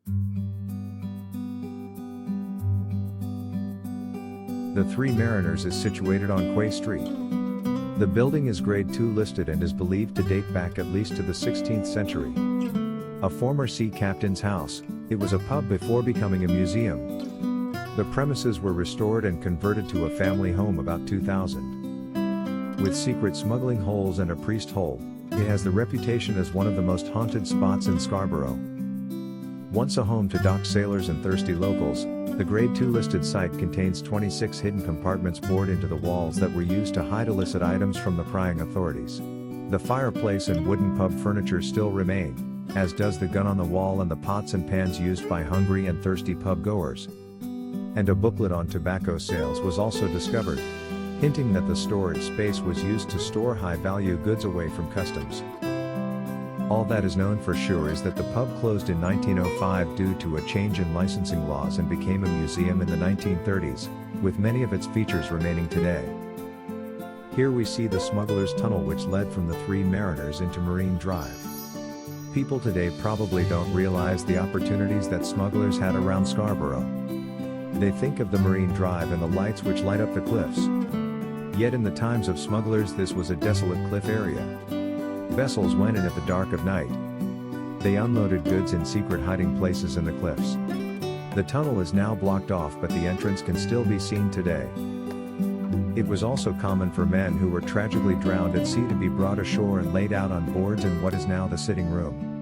The Three Mariners is situated on Quay Street. The building is Grade II listed and is believed to date back at least to the 16th century. A former sea captain's house, it was a pub before becoming a museum. The premises were restored and converted to a family home about 2000. With secret smuggling holes and a priest hole, it has the reputation as one of the most haunted spots in Scarborough. Once a home to docked sailors and thirsty locals, the Grade II listed site contains 26 hidden compartments bored into the walls that were used to hide illicit items from the prying authorities. The fireplace and wooden pub furniture still remain, as does the gun on the wall and the pots and pans used by hungry and thirsty pub goers. And a booklet on tobacco sales was also discovered, hinting that the storage space was used to store high-value goods away from customs. All that is known for sure is that the pub closed in 1905 due to a change in licensing laws and became a museum in the 1930s, with many of its features remaining today. Here we see the Smugglers Tunnel which led from the Three Mariners into Marine Drive. People today probably don't realize the opportunities that smugglers had around Scarborough. They think of the Marine Drive and the lights which light up the cliffs. Yet in the times of smugglers this was a desolate cliff area. Vessels went in at the dark of night. They unloaded goods in secret hiding places in the cliffs. The tunnel is now blocked off but the entrance can still be seen today. It was also common for men who were tragically drowned at sea to be brought ashore and laid out on boards in what is now the sitting room.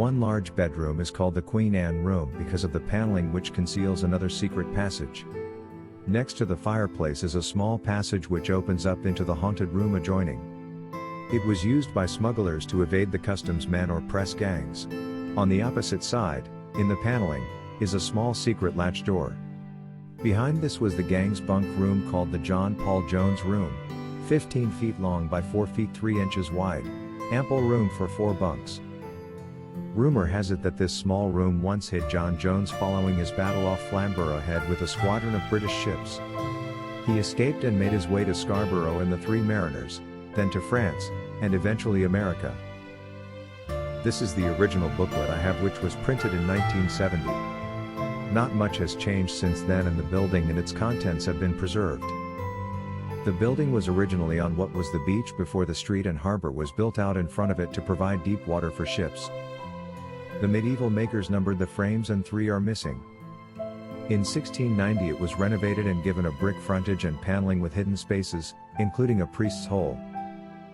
One large bedroom is called the Queen Anne room because of the paneling which conceals another secret passage. Next to the fireplace is a small passage which opens up into the haunted room adjoining. It was used by smugglers to evade the customs men or press gangs. On the opposite side, in the paneling, is a small secret latch door. Behind this was the gang's bunk room called the John Paul Jones room, 15 feet long by 4 feet 3 inches wide, ample room for 4 bunks. Rumor has it that this small room once hid John Jones following his battle off Flamborough Head with a squadron of British ships. He escaped and made his way to Scarborough in the Three Mariners, then to France, and eventually America. This is the original booklet I have which was printed in 1970. Not much has changed since then and the building and its contents have been preserved. The building was originally on what was the beach before the street and harbor was built out in front of it to provide deep water for ships. The medieval makers numbered the frames and 3 are missing. In 1690 it was renovated and given a brick frontage and paneling with hidden spaces, including a priest's hole.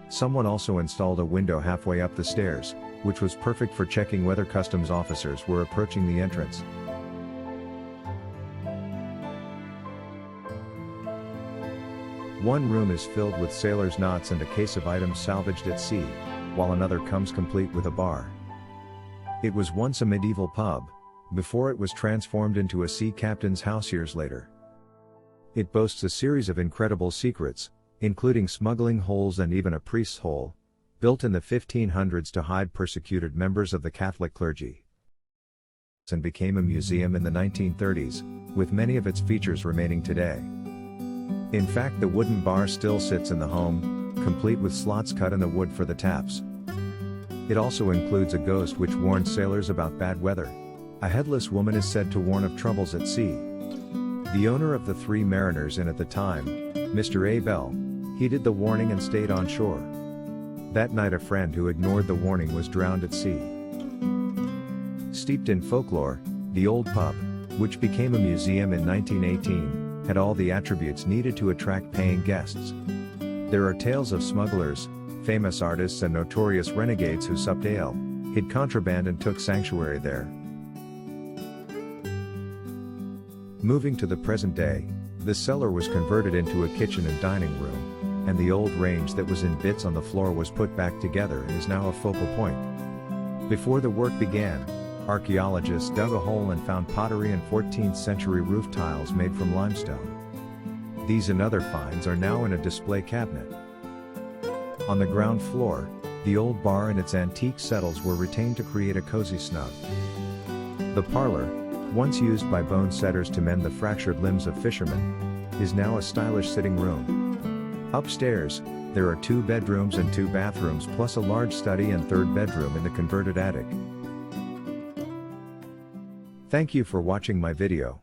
Someone also installed a window halfway up the stairs, which was perfect for checking whether customs officers were approaching the entrance. One room is filled with sailors' knots and a case of items salvaged at sea, while another comes complete with a bar. It was once a medieval pub, before it was transformed into a sea captain's house years later. It boasts a series of incredible secrets, including smuggling holes and even a priest's hole, built in the 1500s to hide persecuted members of the Catholic clergy. And became a museum in the 1930s, with many of its features remaining today. In fact, the wooden bar still sits in the home, complete with slots cut in the wood for the taps. It also includes a ghost which warns sailors about bad weather. A headless woman is said to warn of troubles at sea. The owner of the Three Mariners Inn at the time, Mr. A. Bell, heeded the warning and stayed on shore. That night a friend who ignored the warning was drowned at sea. Steeped in folklore, the old pub, which became a museum in 1918, had all the attributes needed to attract paying guests. There are tales of smugglers, famous artists and notorious renegades who supped ale, hid contraband and took sanctuary there. Moving to the present day, the cellar was converted into a kitchen and dining room, and the old range that was in bits on the floor was put back together and is now a focal point. Before the work began, archaeologists dug a hole and found pottery and 14th century roof tiles made from limestone. These and other finds are now in a display cabinet. On the ground floor, The old bar and its antique settles were retained to create a cozy snug. The parlor, once used by bone setters to mend the fractured limbs of fishermen, is now a stylish sitting room. Upstairs, there are 2 bedrooms and 2 bathrooms plus a large study and 3rd bedroom in the converted attic. Thank you for watching my video.